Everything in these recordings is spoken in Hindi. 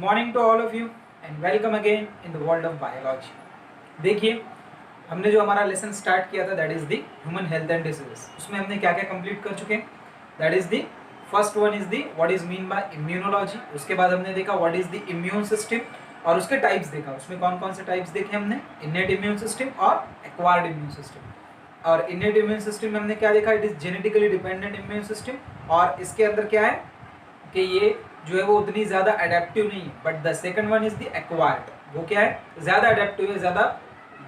Morning to all of you and welcome again in the world of biology. देखिए, हमने जो हमारा लेसन स्टार्ट किया था that is the human health and diseases, उसमें हमने क्या क्या कंप्लीट कर चुके हैं। That is the first one is the what is mean by immunology. उसके बाद हमने देखा what is the immune system और उसके टाइप्स देखा। उसमें कौन कौन से टाइप्स देखे हमने, इनेट इम्यून सिस्टम और एक्वायर्ड इम्यून सिस्टम। और इनेट इम्यून सिस्टम में हमने क्या देखा, it is genetically dependent immune system. और इसके अंदर क्या है कि ये जो है वो उतनी ज़्यादा अडेप्टिव नहीं है। But the second one is the acquired, वो क्या है, ज़्यादा अडेप्टिव है, ज़्यादा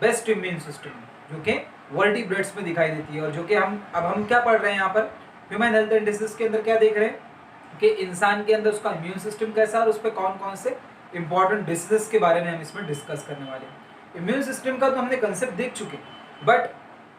बेस्ट इम्यून सिस्टम है, जो कि वर्टिब्रेट्स में दिखाई देती है। और जो कि हम क्या पढ़ रहे हैं यहाँ पर ह्यूमन हेल्थ एंड डिसीज के अंदर, क्या देख रहे हैं कि इंसान के अंदर उसका इम्यून सिस्टम कैसा है और उस पर कौन कौन से इंपॉर्टेंट डिसीजेस के बारे में हम इसमें डिस्कस करने वाले हैं। इम्यून सिस्टम का तो हमने कंसेप्ट देख चुके, बट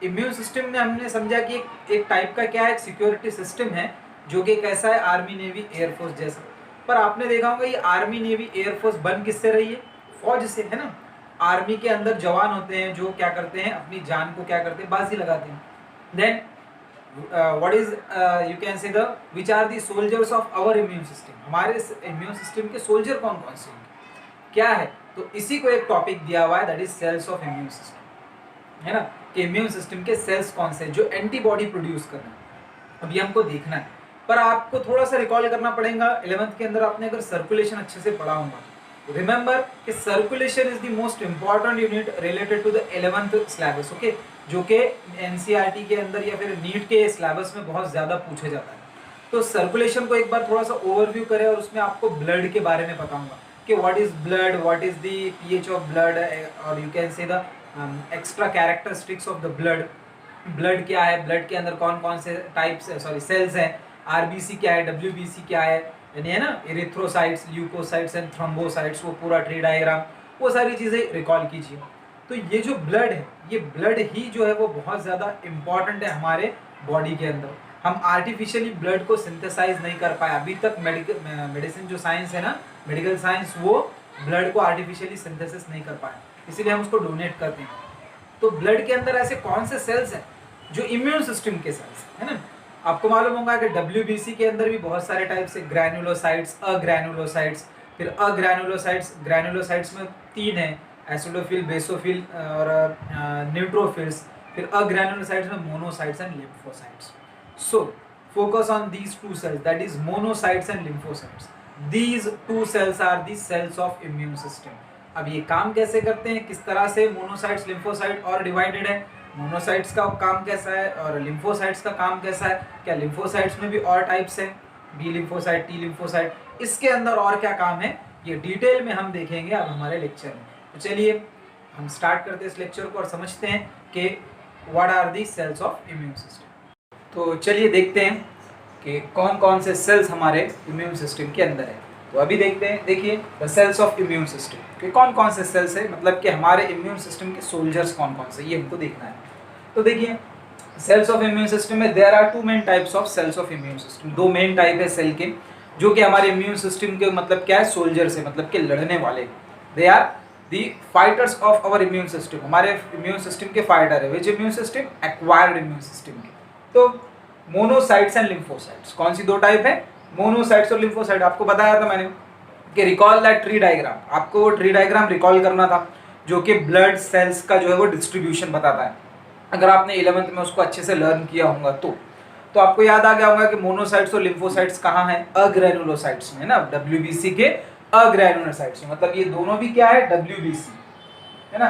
इम्यून सिस्टम में हमने समझा कि एक टाइप का क्या है, एक सिक्योरिटी सिस्टम है जो कि कैसा है, आर्मी नेवी एयरफोर्स जैसा। पर आपने देखा होगा ये आर्मी नेवी एयरफोर्स बन किससे रही है, फौज से, है ना। आर्मी के अंदर जवान होते हैं जो क्या करते हैं, अपनी जान को क्या करते हैं, बाजी लगाते हैं। Then what is you can say the which are the soldiers of our immune system. हमारे इम्यून सिस्टम के सोल्जर कौन कौन से होंगे, क्या है, तो इसी को एक टॉपिक दिया हुआ है that is cells of immune system, है ना। कि इम्यून सिस्टम के सेल्स कौन से जो एंटीबॉडी प्रोड्यूस कर रहे हैं, अभी हमको देखना है। पर आपको थोड़ा सा रिकॉल करना पड़ेगा, 11th के अंदर आपने अगर सर्कुलेशन अच्छे से पढ़ा होगा, रिमेंबर कि circulation is the most important unit related to the 11th syllabus, okay, जो कि एनसीईआरटी के अंदर या फिर नीट के सिलेबस में बहुत ज़्यादा पूछा जाता है। तो सर्कुलेशन को एक बार थोड़ा सा ओवरव्यू करें और उसमें आपको ब्लड के बारे में बताऊंगा कि what is blood, what is the pH of blood, और you can say the extra characteristics of the blood. Blood क्या है, ब्लड के अंदर कौन कौन से टाइप्स, सॉरी सेल्स हैं, आरबीसी क्या है, डब्ल्यूबीसी क्या है, यानी है ना, इरिथ्रोसाइट्स, ल्यूकोसाइट्स एंड थ्रोम्बोसाइट्स, वो पूरा ट्री डायग्राम, वो सारी चीज़ें रिकॉल कीजिए। तो ये जो ब्लड है, ये ब्लड ही जो है वो बहुत ज़्यादा इम्पॉर्टेंट है हमारे बॉडी के अंदर। हम आर्टिफिशियली ब्लड को सिंथेसाइज नहीं कर पाए अभी तक। मेडिसिन जो साइंस है ना, मेडिकल साइंस, वो ब्लड को आर्टिफिशियली सिंथेसिस नहीं कर पाए, इसीलिए हम उसको डोनेट करते हैं। तो ब्लड के अंदर ऐसे कौन से सेल्स हैं जो इम्यून सिस्टम के सेल्स है ना। आपको मालूम होगा कि डब्ल्यूबीसी के अंदर भी बहुत सारे टाइप्स है, ग्रैनुलोसाइट्स, अग्रैनुलोसाइट्स, फिर अग्रैनुलोसाइट्स। ग्रैनुलोसाइट्स में 3 है, एसिडोफिल, बेसोफिल और न्यूट्रोफिल्स। फिर अग्रैनुलोसाइट्स में monocytes and lymphocytes. So focus on these 2 cells, that is monocytes and lymphocytes. These 2 cells are the cells of immune system. अब ये काम कैसे करते हैं, किस तरह से मोनोसाइट्स, लिम्फोसाइट और डिवाइडेड है, मोनोसाइट्स का काम कैसा है और लिम्फोसाइट्स का काम कैसा है, क्या लिम्फोसाइट्स में भी और टाइप्स हैं, बी लिम्फोसाइट, टी लिम्फोसाइट, इसके अंदर और क्या काम है, ये डिटेल में हम देखेंगे अब हमारे लेक्चर में। तो चलिए हम स्टार्ट करते हैं इस लेक्चर को और समझते हैं कि what are the cells of immune system. तो चलिए देखते हैं कि कौन कौन से सेल्स हमारे इम्यून सिस्टम के अंदर है। तो अभी देखते हैं, देखिए the cells of immune system कि कौन कौन से सेल्स है, मतलब कि हमारे इम्यून सिस्टम के सोल्जर्स कौन कौन से, ये हमको देखना है। तो देखिए सेल्स ऑफ इम्यून सिस्टम में there are 2 main types of cells of immune system. 2 main type है सेल के जो कि हमारे इम्यून सिस्टम के मतलब क्या है, सोल्जर से, मतलब कि लड़ने वाले। They are the fighters of our immune system, हमारे इम्यून सिस्टम के फाइटर है। Which immune system, acquired immune system के। तो मोनोसाइट्स एंड लिम्फोसाइट्स, कौन सी 2 टाइप है, मोनोसाइट्स और लिम्फोसाइट। आपको बताया था मैंने कि रिकॉल दैट ट्री डायग्राम, आपको वो ट्री डायग्राम रिकॉल करना था जो कि ब्लड सेल्स का जो है वो डिस्ट्रीब्यूशन बताता है। अगर आपने 11th में उसको अच्छे से लर्न किया होगा तो आपको याद आ गया होगा कि मोनोसाइट्स और लिम्फोसाइट्स कहाँ हैं, अग्रैनुलोसाइट्स में, है ना, डब्ल्यूबीसी के अग्रैनुलोसाइट्स में। मतलब ये दोनों भी क्या है, डब्ल्यूबीसी, है ना,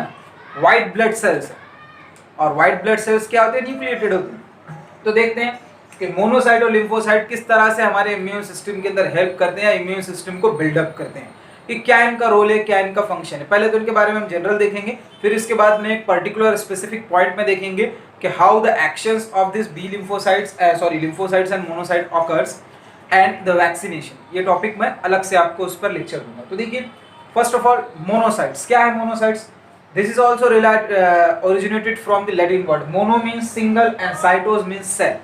व्हाइट ब्लड सेल्स है। और व्हाइट ब्लड सेल्स क्या होते हैं, न्यूक्लिएटेड होते हैं। तो देखते हैं कि मोनोसाइट और लिम्फोसाइट किस तरह से हमारे इम्यून सिस्टम के अंदर हेल्प करते हैं या इम्यून सिस्टम को बिल्डअप करते हैं, कि क्या इनका रोल है, क्या इनका फंक्शन है। पहले तो इनके बारे में हम जनरल देखेंगे, फिर इसके बाद में एक पर्टिकुलर स्पेसिफिक पॉइंट में देखेंगे कि how the actions of this B lymphocytes, sorry lymphocytes and monocyte occurs and the vaccination. ये टॉपिक मैं अलग से आपको उस पर लेक्चर दूंगा। तो देखिए फर्स्ट ऑफ ऑल मोनोसाइट्स क्या है। Monocytes, this is also originated from the Latin word mono means single and cytos means cell.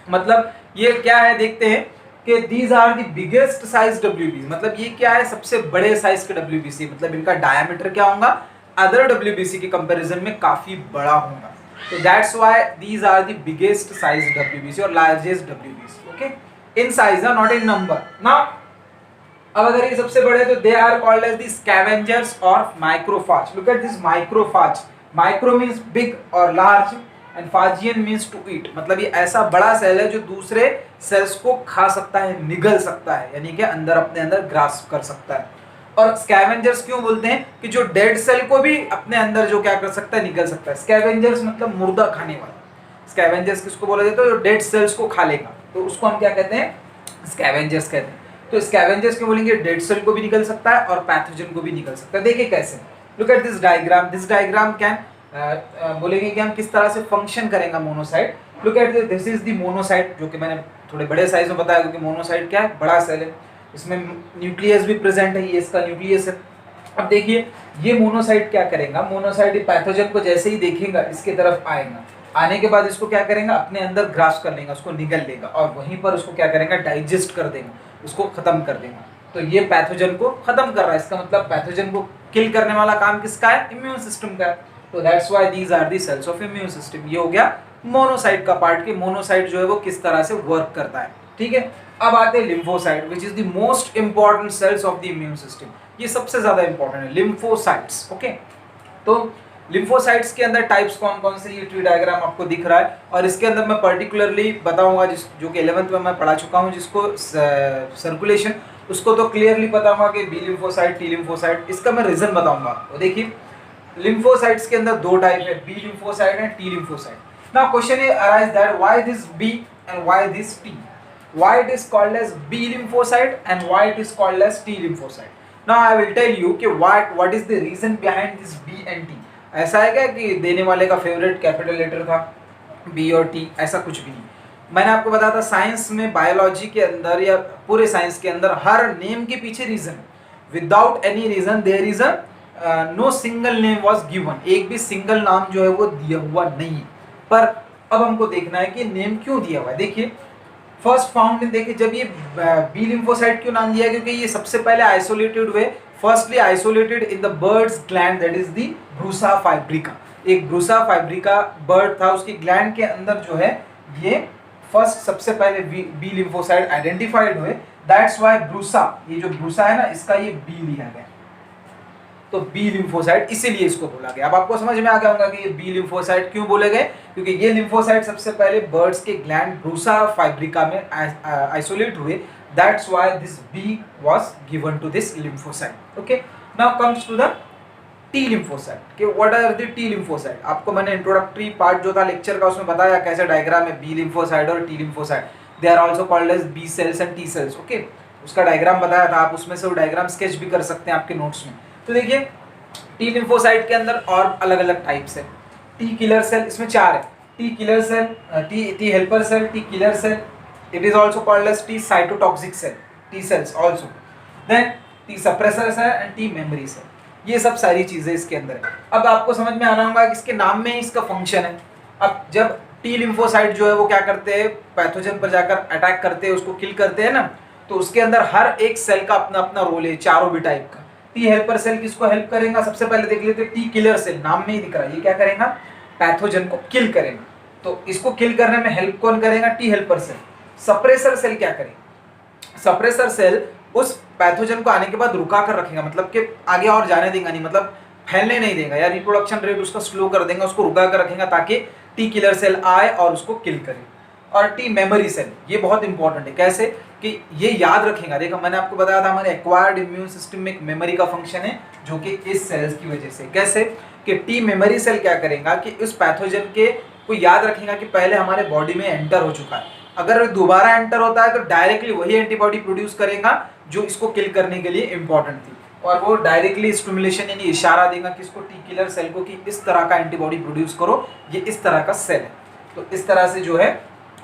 मतलब ये क्या है, देखते हैं कि these are the biggest size WBC, मतलब ये क्या है, सबसे बड़े साइज के डब्ल्यूबीसी, मतलब इनका डायमीटर क्या होगा, अदर डब्ल्यूबीसी के कंपैरिजन में काफी बड़ा होगा। तो that's why these are the biggest size WBC और largest WBC, okay, in size, not in number. Now अब अगर ये सबसे बड़े तो they are called as the scavengers of microphage. Look at this microphage, micro means big और large and phagein means to eat, मतलब ये ऐसा बड़ा सेल है जो दूसरे सेल्स को खा सकता है, निगल सकता है, यानी कि अंदर अपने अंदर ग्रास्प कर सकता है। और स्कैवेंजर्स क्यों बोलते हैं कि जो डेड सेल को भी अपने अंदर जो क्या कर सकता है, निगल सकता है। स्कैवेंजर्स मतलब मुर्दा खाने वाला। स्कैवेंजर्स किसको बोला जाता है, जो डेड सेल्स को खा लेगा, तो उसको हम क्या कहते हैं, स्कैवेंजर्स कहते हैं। तो स्कैवेंजर्स क्यों बोलेंगे, डेड सेल को भी निकल सकता है और पैथोजन को भी निकल सकता है। देखिए कैसे, look at this diagram, this diagram can बोलेंगे कि हम किस तरह से फंक्शन करेंगे monocyte. Look at this is the monocyte, जो कि मैंने थोड़े बड़े साइज में बताया क्योंकि मोनोसाइट क्या है, बड़ा सेल है, इसमें न्यूक्लियस भी प्रेजेंट है, ये इसका न्यूक्लियस है। अब देखिए ये मोनोसाइट क्या करेगा, मोनोसाइट पैथोजन को जैसे ही देखेगा इसके तरफ आएगा, आने के बाद इसको क्या करेगा, अपने अंदर ग्रास्प कर लेगा, उसको निगल लेगा और वहीं पर उसको क्या करेगा, डाइजेस्ट कर देगा, उसको खत्म कर देगा। तो ये पैथोजन को खत्म कर रहा है, इसका मतलब पैथोजन को किल करने वाला काम किसका है, इम्यून सिस्टम का है। तो that's why these are the cells of immune system. ये हो गया मोनोसाइट का पार्ट, कि मोनोसाइट जो है वो किस तरह से वर्क करता है। ठीक है, अब आते हैं lymphocyte, which is the most important cells of the immune system. ये सबसे ज्यादा इंपॉर्टेंट है, लिम्फोसाइट्स। ओके, तो लिम्फोसाइट्स के अंदर टाइप्स कौन कौन से, ये ट्री डायग्राम आपको दिख रहा है, और इसके अंदर मैं पर्टिकुलरली बताऊंगा जो कि 11th में मैं पढ़ा चुका हूं, जिसको सर्कुलेशन, उसको तो क्लियरली पता होगा कि बी लिम्फोसाइट, टी लिम्फोसाइट। इसका मैं रीजन बताऊंगा आपको। देखिए लिम्फोसाइट्स के अंदर दो टाइप है, B lymphocyte and T lymphocyte. Now question arise that why this B and why this T, why it is called as B lymphocyte and why it is called as T lymphocyte. Now I will tell you कि what is the reason behind this B and T. ऐसा है क्या कि देने वाले का फेवरेट कैपिटल लेटर था B और T, ऐसा कुछ भी नहीं। मैंने आपको बताया था साइंस में, बायोलॉजी के अंदर या पूरे साइंस के अंदर हर नेम के पीछे reason, without any reason there is a no single name was given. एक भी सिंगल नाम जो है वो दिया हुआ नहीं है। पर अब हमको देखना है कि नेम क्यों दिया हुआ है। देखिए फर्स्ट फाउंड, देखिए जब ये बी लिम्फोसाइट क्यों नाम दिया, क्योंकि ये सबसे पहले आइसोलेटेड हुए, firstly isolated in the bird's gland, that is the bursa fabricius. एक ब्रूसा फाइब्रिका बर्ड था, उसकी ग्लैंड के अंदर जो है ये फर्स्ट सबसे पहले बी लिम्फोसाइट आइडेंटिफाइड हुए। दैट्स व्हाई ब्रूसा, ये जो ब्रूसा है ना, इसका ये बी लिया गया, तो बी लिम्फोसाइट इसीलिए इसको बोला गया। अब आपको समझ में आ गया होगा कि ये बी लिम्फोसाइट क्यों बोले गए, क्योंकि ये लिम्फोसाइट सबसे पहले बर्ड्स के ग्लैंड ब्रूसा फाइब्रिका में आइसोलेट हुए। That's why this B was given to this lymphocyte. Okay, now comes to the T lymphocyte कि what are the T lymphocyte. आपको मैंने इंट्रोडक्टरी पार्ट जो था लेक्चर का उसमें बताया कैसे डायग्राम है बी लिम्फोसाइट और T lymphocyte. They are also called as B cells and T cells. Okay, उसका डायग्राम बताया था, आप उसमें से वो डायग्राम स्केच भी कर सकते हैं आपके नोट्स में। तो देखिए टी लिम्फोसाइट के अंदर और अलग अलग टाइप्स है। टी किलर सेल, इसमें चार है, T killer cell, T helper cell, T killer cell, it is also called as T cytotoxic cell, T cells also, then T suppressor cell and T memory cell. ये सब सारी चीजें इसके अंदर है। अब आपको समझ में आना होगा कि इसके नाम में ही इसका फंक्शन है। अब जब टी लिम्फोसाइट जो है वो क्या करते हैं, पैथोजन पर जाकर अटैक करते हैं, उसको किल करते हैं ना, तो उसके अंदर हर एक सेल का अपना अपना रोल है, चारों भी टाइप का। टी हेल्पर सेल किसको हेल्प करेगा, सबसे पहले देख लेते हैं टी किलर सेल, नाम में ही दिख रहा है, ये क्या करेगा, पैथोजन को किल करेगा। तो इसको किल करने में हेल्प कौन करेगा, T helper cell. Suppressor cell क्या करेगा, सप्रेसर सेल उस पैथोजन को आने के बाद रुका कर रखेगा, मतलब कि आगे और जाने देगा नहीं, मतलब फैलने नहीं देगा या रिप्रोडक्शन रेट उसका स्लो कर देगा, उसको रुका कर रखेगा ताकि टी किलर सेल आए और उसको किल करे। और टी मेमोरी सेल, ये बहुत इंपॉर्टेंट है, कैसे कि ये याद रखेगा। देखो मैंने आपको बताया था हमारे एक्वायर्ड इम्यून सिस्टम में एक मेमोरी का फंक्शन है, जो कि इस सेल्स की वजह से, कैसे कि टी मेमोरी सेल क्या करेगा कि उस पैथोजन के को याद रखेगा कि पहले हमारे बॉडी में एंटर हो चुका है, अगर दोबारा एंटर होता है तो डायरेक्टली वही एंटीबॉडी प्रोड्यूस करेगा जो इसको किल करने के लिए इंपॉर्टेंट थी, और वो डायरेक्टली स्टिमुलेशन यानी इशारा देगा किसको, टी किलर सेल को, कि इस तरह का एंटीबॉडी प्रोड्यूस करो, ये इस तरह का सेल है। तो इस तरह से जो है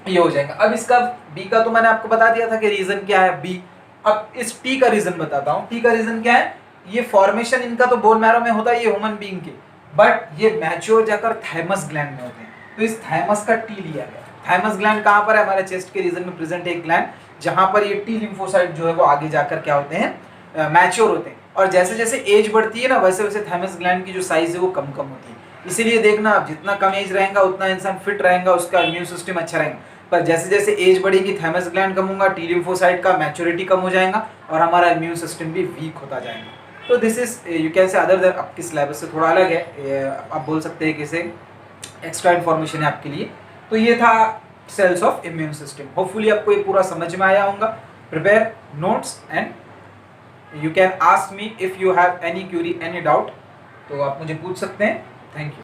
ये हो जाएगा। अब इसका बी का तो मैंने आपको बता दिया था कि रीजन क्या है बी। अब इस टी का रीजन बताता हूँ। टी का रीजन क्या है, ये फॉर्मेशन इनका तो बोन मैरो में होता है, ये ह्यूमन बीइंग के, बट ये मैच्योर जाकर थाइमस ग्लैंड में होते हैं, तो इस थाइमस का टी लिया गया। थाइमस ग्लैंड कहाँ पर है, हमारे चेस्ट के रीजन में प्रेजेंट है एक ग्लैंड, जहां पर ये टी लिम्फोसाइट जो है वो आगे जाकर क्या होते हैं, मैच्योर होते हैं, और जैसे जैसे एज बढ़ती है ना वैसे वैसे थाइमस ग्लैंड की जो साइज है वो कम कम होती है। इसीलिए देखना आप जितना कम एज रहेगा उतना इंसान फिट रहेगा, उसका इम्यून सिस्टम अच्छा रहेगा। पर जैसे जैसे एज बढ़ेगी थाइमस ग्लैंड कम होगा, टी लिम्फोसाइट का मैच्योरिटी कम हो जाएगा और हमारा इम्यून सिस्टम भी वीक होता जाएगा। तो दिस इज यू कैन से अदर आपके सिलेबस से थोड़ा अलग है, आप बोल सकते हैं कि इसे एक्स्ट्रा इन्फॉर्मेशन है आपके लिए। तो ये था cells of immune system. Hopefully आपको ये पूरा समझ में आया होगा। Prepare notes and you can ask me if you have any query any doubt, तो आप मुझे पूछ सकते हैं। Thank you.